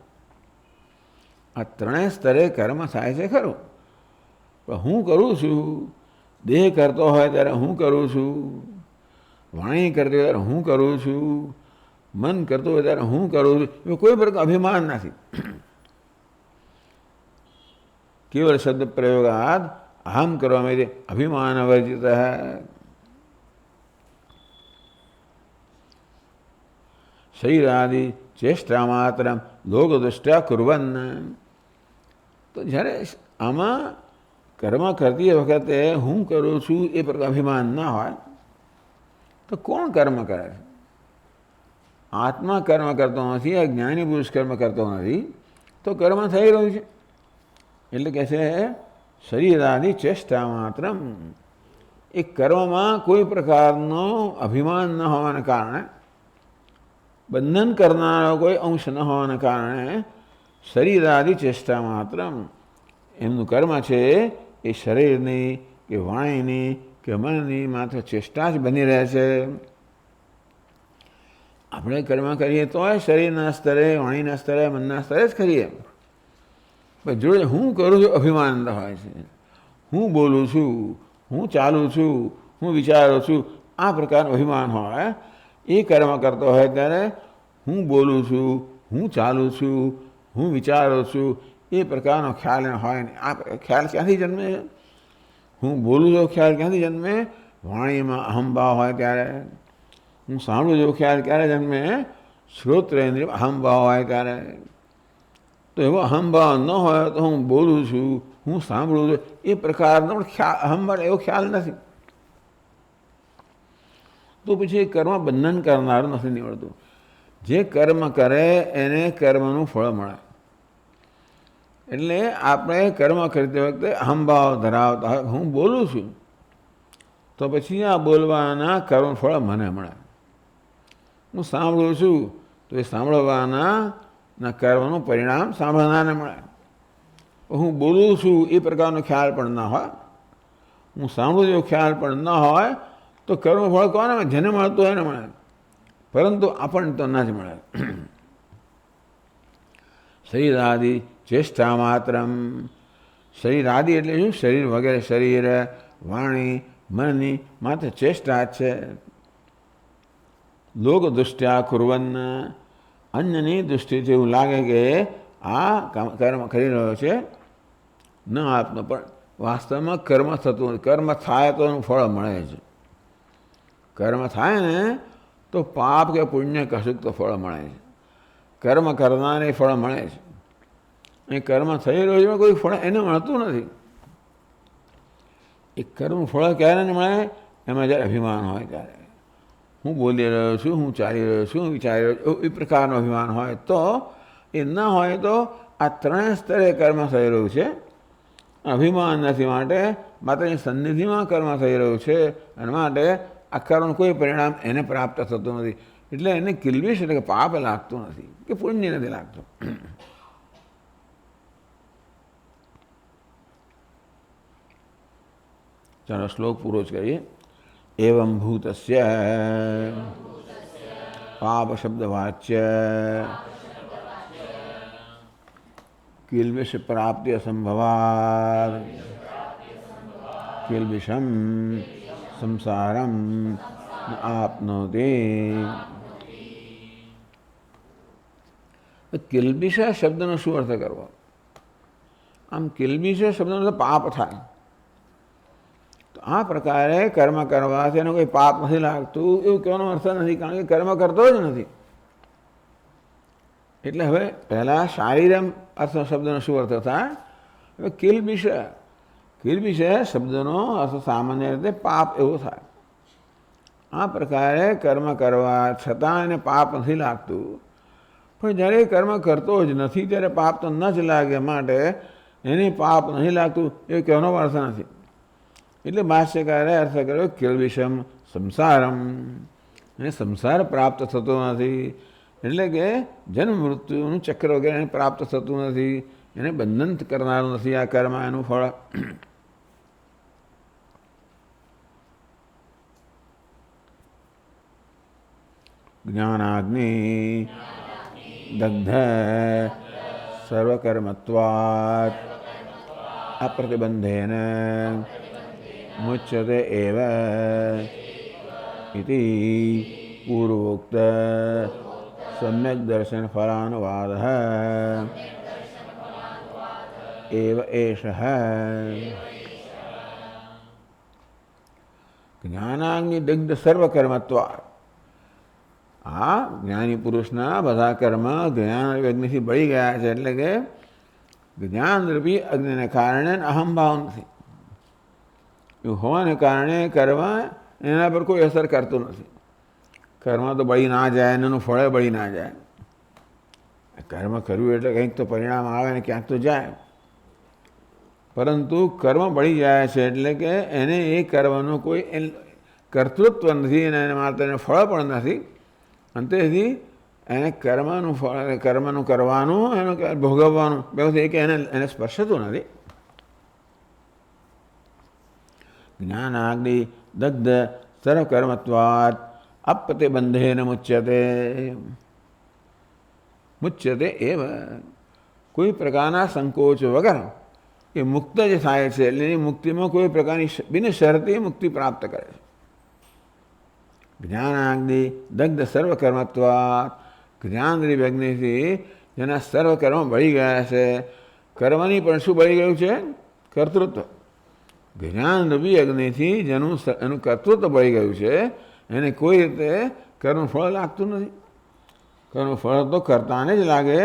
આ ત્રણેય સ્તરે કર્મ થાય છે ખરું, પણ હું કરું છું. દેહ કરતો હોય ત્યારે હું કરું છું, વાણી કરતી હોય ત્યારે હું કરું છું, મન કરતું હોય ત્યારે હું કરું છું, એમાં કોઈ પ્રકાર અભિમાન નથી. કેવળ શબ્દ પ્રયોગાદ અહમ કરવામાં અભિમાન વર્જિત. શરીરાદિ ચેષ્ટા માત્ર લોક દૃષ્ટ્યા કુર્વન. તો જ્યારે આમાં કર્મ કરતી વખતે હું કરું છું એ પ્રકાર અભિમાન ના હોય તો કોણ કર્મ કરે છે? આત્મા કર્મ કરતો નથી, આ જ્ઞાની પુરુષ કર્મ કરતો નથી, તો કર્મ થઈ રહ્યું છે. એટલે કહે છે શરીરાદિ ચેષ્ટા માત્ર, એ કર્મમાં કોઈ પ્રકારનો અભિમાન ન હોવાને કારણે, બંધન કરનારો કોઈ અંશ ન હોવાને કારણે શરીરાદિ ચેષ્ટા માત્ર એમનું કર્મ છે એ શરીરની કે વાણીની કે મનની માત્ર ચેષ્ટા જ બની રહે છે. આપણે કર્મ કરીએ તો શરીરના સ્તરે, વાણીના સ્તરે, મનના સ્તરે જ કરીએ. પણ જોડે હું કરું છું અભિમાન હોય છે. હું બોલું છું, હું ચાલું છું, હું વિચારું છું, આ પ્રકારનું અભિમાન હોય. એ કર્મ કરતો હોય ત્યારે હું બોલું છું, હું ચાલું છું, હું વિચારું છું એ પ્રકારનો ખ્યાલ એને હોય નહીં. આ ખ્યાલ ક્યાંથી જન્મે છે? હું બોલું તો ખ્યાલ ક્યાંથી જન્મે? વાણીમાં અહમભાવ હોય ત્યારે. હું સાંભળું જેવો ખ્યાલ ક્યારે જન્મે? શ્રોત્રેન્દ્રિયમાં અહમભાવ હોય ત્યારે. તો એવો અહમભાવ ન હોય તો હું બોલું છું, હું સાંભળું છું, એ પ્રકારનો ખ્યાલ અહમભાવ એવો ખ્યાલ નથી. તો પછી કર્મ બંધન કરનારું નથી નીવડતું. જે કર્મ કરે એને કર્મનું ફળ મળે. એટલે આપણે કર્મ કરતી વખતે અહમભાવ ધરાવતા હોય, હું બોલું છું તો પછી આ બોલવાના કર્મ ફળ મને મળે. હું સાંભળું છું તો એ સાંભળવાના કર્મનું પરિણામ સાંભળનારને મળે. હું બોલું છું એ પ્રકારનો ખ્યાલ પણ ના હોય, હું સાંભળું એવો ખ્યાલ પણ ન હોય તો કર્મફળ કોને મળે? જેને મળતું હોય એને મળે, પરંતુ આપણને તો ના જ મળે. શરીરાદિ ચેષ્ટા માત્રમ. શરીરાદિ એટલે શું? શરીર વગેરે શરીર, વાણી, મનની માત્ર ચેષ્ટા જ છે. લોક દૃષ્ટ્યા કુર્વન. અન્યની દૃષ્ટિથી એવું લાગે કે આ કર્મ કરી રહ્યો છે, ન આપનો, પણ વાસ્તવમાં કર્મ થતું નથી. કર્મ થાય તો એનું ફળ મળે છે. કર્મ થાય ને તો પાપ કે પુણ્ય કશુંક તો ફળ મળે છે. કર્મ કરનારને ફળ મળે છે. એ કર્મ થઈ રહ્યું છે કોઈ ફળ એને મળતું નથી. એ કર્મ ફળ ક્યારે ને મળે? એમાં જ્યારે અભિમાન હોય ત્યારે. હું બોલી રહ્યો છું, હું ચાલી રહ્યો છું, હું વિચારી રહ્યો છું, એ પ્રકારનો અભિમાન હોય તો. એ ન હોય તો આ ત્રણેય સ્તરે કર્મ થઈ રહ્યું છે. અભિમાન નથી માટે માત્ર એ સન્નિધિમાં કર્મ થઈ રહ્યું છે, અને માટે આ કર્મનું કોઈ પરિણામ એને પ્રાપ્ત થતું નથી. એટલે એને કિલ્બિશ એટલે કે પાપ લાગતું નથી કે પુણ્ય નથી લાગતું. ચાલો શ્લોક પૂરો જ કરીએ. એવં ભૂતસ્ય પાપ શબ્દ વાચ્ય કિલ્બિષ પ્રાપ્તિ અસંભવાદ કિલ્બિષમ સંસારમ ન આપનોતિ. કિલ્બિષ શબ્દનો શું અર્થ કરવો? આમ કિલ્બિષ શબ્દનો અર્થ પાપ થાય. તો આ પ્રકારે કર્મ કરવાથી એને કોઈ પાપ નથી લાગતું એવું કહેવાનો અર્થ નથી, કારણ કે કર્મ કરતો જ નથી. એટલે હવે પહેલાં શારીરમ અર્થ શબ્દનો શું અર્થ થાય? હવે કિલ્બિષ. કિલ્બિષ શબ્દનો અર્થ સામાન્ય રીતે પાપ એવો થાય. આ પ્રકારે કર્મ કરવા છતાં એને પાપ નથી લાગતું. પણ જ્યારે કર્મ કરતો જ નથી ત્યારે પાપ તો ન જ લાગે, માટે એને પાપ નહીં લાગતું એ કહેવાનો અર્થ નથી. એટલે ભાષ્યકારે અર્થ કર્યો કિલ્બિષમ સંસારમ. એને સંસાર પ્રાપ્ત થતો નથી, એટલે કે જન્મ મૃત્યુનું ચક્ર વગેરે એને પ્રાપ્ત થતું નથી, એને બંધન કરનારું નથી આ કર્મ, એનું ફળ. જ્ઞાનાગ્નિ દગ્ધ સર્વકર્મત્વાत् અપ્રતિબંધેન મુચ્યતે એવ ઇતિ પૂર્વોક્ત સમ્યક દર્શન ફલાનુવાદઃ એવ એષઃ. જ્ઞાનાગ્નિ દગ્ધ સર્વકર્મત્વાत्. આ જ્ઞાની પુરુષના બધા કર્મ જ્ઞાન અગ્નિથી બળી ગયા છે, એટલે કે જ્ઞાનરૂપી અગ્નિને કારણે અહમભાવ નથી. એવું હોવાને કારણે કર્મ એના પર કોઈ અસર કરતું નથી. કર્મ તો બળી ના જાય, એનું ફળ બળી ના જાય. કર્મ કર્યું એટલે કંઈક તો પરિણામ આવે ને ક્યાંક તો જાય, પરંતુ કર્મ બળી જાય છે એટલે કે એને એ કર્મનું કોઈ કર્તૃત્વ નથી, અને એને માત્ર એને ફળ પણ નથી. અંતેથી એને કર્મનું ફળ, કર્મનું કરવાનું, એનું ભોગવવાનું બેવું કે એને સ્પર્શતું નથી. જ્ઞાનાગ્નિ દગ્ધ સર્વકર્મત્વાत् અપ્રતિબંધેન મુચ્યતે. મુચ્યતે એવ. કોઈ પ્રકારના સંકોચ વગર એ મુક્ત જે થાય છે, એટલે એ મુક્તિમાં કોઈ પ્રકારની બિન શરતી મુક્તિ પ્રાપ્ત કરે છે. જ્ઞાનાગ્નિ દગ્ધ સર્વકર્મત્વાत्. જ્ઞાનરૂપી અગ્નિથી જેના સર્વ કર્મ બળી ગયા છે. કર્મની પણ શું બળી ગયું છે? કર્તૃત્વ. જ્ઞાનરૂપી અગ્નિથી જેનું એનું કર્તૃત્વ બળી ગયું છે, એને કોઈ રીતે કર્મફળ લાગતું નથી. કર્મફળ તો કરતાને જ લાગે,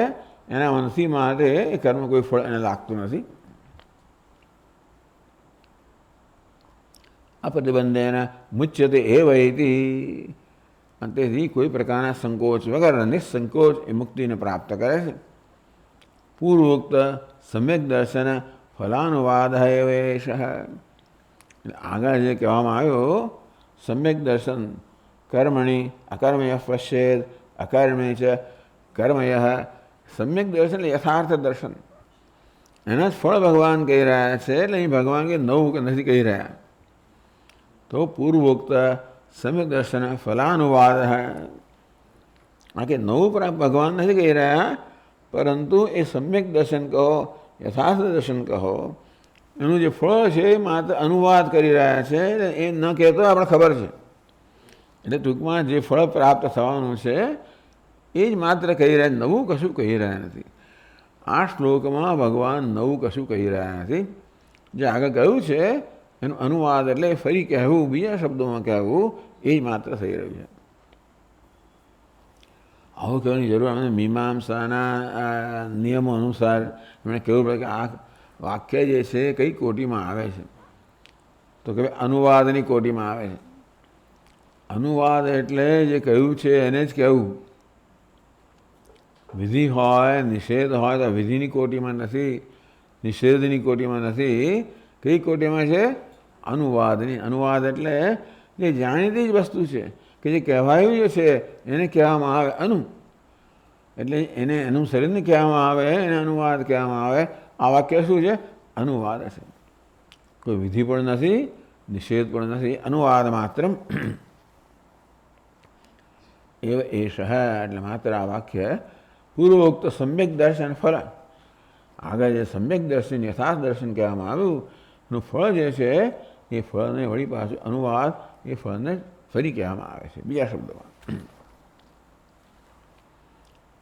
એના મનથી માટે એ કર્મ કોઈ ફળ એને લાગતું નથી. અપ્રતિબંધેન મુચ્યતે એવ ઇતિ. તેથી કોઈ પ્રકારના સંકોચ વગર નિસંકોચ એ મુક્તિને પ્રાપ્ત કરે છે. પૂર્વોક્ત સમ્યક દર્શન ફલાનુવાદ એવેશ. આગળ જે કહેવામાં આવ્યો સમ્યક દર્શન કર્મણી અકર્મય પશ્ચેદ અકર્મય ચ કર્મય. સમ્યક દર્શન એટલે યથાર્થ દર્શન. એના જ ફળ ભગવાન કહી રહ્યા છે. એટલે અહીં ભગવાન કે નવું નથી કહી રહ્યા. તો પૂર્વોક્ત સમ્યક દર્શન ફલાનુવાદ. આ કે નવું ભગવાન નથી કહી રહ્યા, પરંતુ એ સમ્યક દર્શન કહો, યથાર્થ દર્શન કહો, એનું જે ફળ છે એ માત્ર અનુવાદ કરી રહ્યા છે. એ ન કહેતો આપણે ખબર છે. એટલે ટૂંકમાં જે ફળ પ્રાપ્ત થવાનું છે એ જ માત્ર કહી રહ્યા, નવું કશું કહી રહ્યા નથી. આ શ્લોકમાં ભગવાન નવું કશું કહી રહ્યા નથી. જે આગળ કહ્યું છે એનું અનુવાદ એટલે ફરી કહેવું, બીજા શબ્દોમાં કહેવું, એ જ માત્ર થઈ રહ્યું છે. આવું કહેવાની જરૂર અમે મીમાંસાના નિયમો અનુસાર એમણે કહેવું પડે કે આ વાક્ય જે છે કઈ કોટીમાં આવે છે. તો કે અનુવાદની કોટીમાં આવે છે. અનુવાદ એટલે જે કહ્યું છે એને જ કહેવું. વિધિ હોય, નિષેધ હોય તો વિધિની કોટીમાં નથી, નિષેધની કોટીમાં નથી. કઈ કોટીમાં છે? અનુવાદની. અનુવાદ એટલે જે જાણીતી જ વસ્તુ છે, કે જે કહેવાયું જે છે એને કહેવામાં આવે અનુ. એટલે એને અનુસરીને કહેવામાં આવે, એને અનુવાદ કહેવામાં આવે. આ વાક્ય શું છે? અનુવાદ છે. કોઈ વિધિ પણ નથી, નિષેધ પણ નથી, અનુવાદ માત્ર. એવ એષ એટલે માત્ર આ વાક્ય પૂર્વોક્ત સમ્યક દર્શન ફળ. આગળ જે સમ્યક દર્શન યથાર્થ દર્શન કહેવામાં આવ્યું એનું ફળ જે છે એ ફળને વળી પાછું અનુવાદ એ ફળને ફરી કહેવામાં આવે છે બીજા શબ્દોમાં.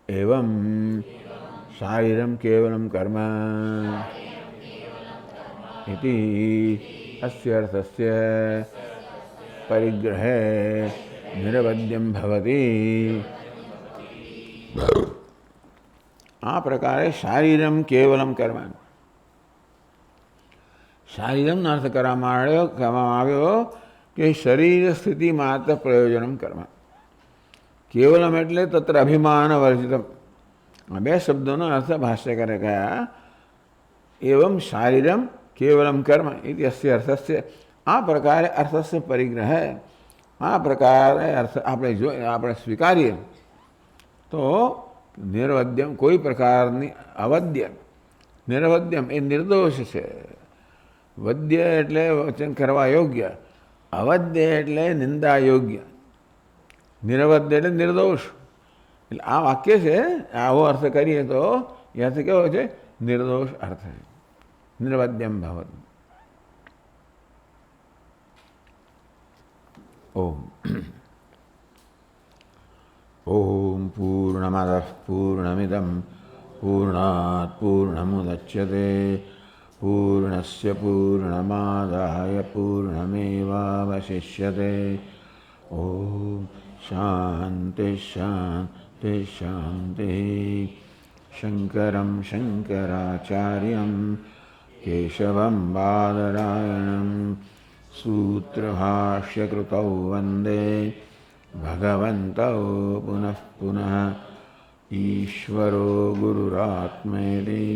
એવમ શારીરમ કેવલમ કર્મ ઇતિ અસ્ય અર્થસ્ય પરિગ્રહે નિરવદ્યમ ભવતિ. આ પ્રકારે શારીરમ કેવલમ કર્મ. શારીરમનો અર્થ કરવામાં આવ્યો કે શરીર સ્થિતિ માત્ર પ્રયોજનમ કર્મ. કેવલમ એટલે તત્ર અભિમાન વર્જિતમ. આ બે શબ્દોનો અર્થ ભાષ્યકારે કહ્યા. એવમ શારીરમ કેવલમ કર્મ ઇતિ અસ્ય અર્થસ્ય. આ પ્રકારે અર્થસ્ય પરિગ્રહ. આ પ્રકારે અર્થ આપણે સ્વીકારીએ તો નિર્વદ્યમ કોઈ પ્રકારની અવદ્ય. નિર્વદ્યમ એ નિર્દોષ છે. વદ્ય એટલે વચન કરવા યોગ્ય, અવદ્ય એટલે નિંદા યોગ્ય, નિરવદ્ય એટલે નિર્દોષ. એટલે આ વાક્ય છે, આવો અર્થ કરીએ તો એ અર્થ કેવો છે? નિર્દોષ અર્થ છે. નિર્વદ્યમ ભવત. ઓમ ઓમ પૂર્ણમદઃ પૂર્ણમિદં પૂર્ણાત પૂર્ણમુદચ્યતે પૂર્ણસ્ય પૂર્ણમાદાય પૂર્ણમેવાવશિષ્યતે. ઓમ શાંતિ શાંતિ શાંતિ. શંકરં શંકરાચાર્યં કેશવં બાદરાયણં સૂત્રભાષ્યકૃતૌ વંદે ભગવन्तौ પુનઃ પુનઃ. ઈશ્વરો ગુરુરાત્મેતિ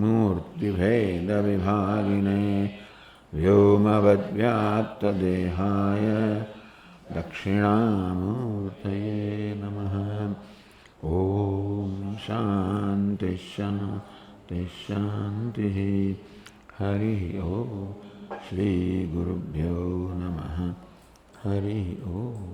મૂર્તિભેદવિભાગિને વ્યોમવદ્વ્યાપ્તદેહાય દક્ષિણામૂર્તયે નમઃ. ઓમ શાંતિ શાંતિ શાંતિ. હરિ ઓમ. શ્રી ગુરુભ્યો નમઃ. હરિ ઓમ.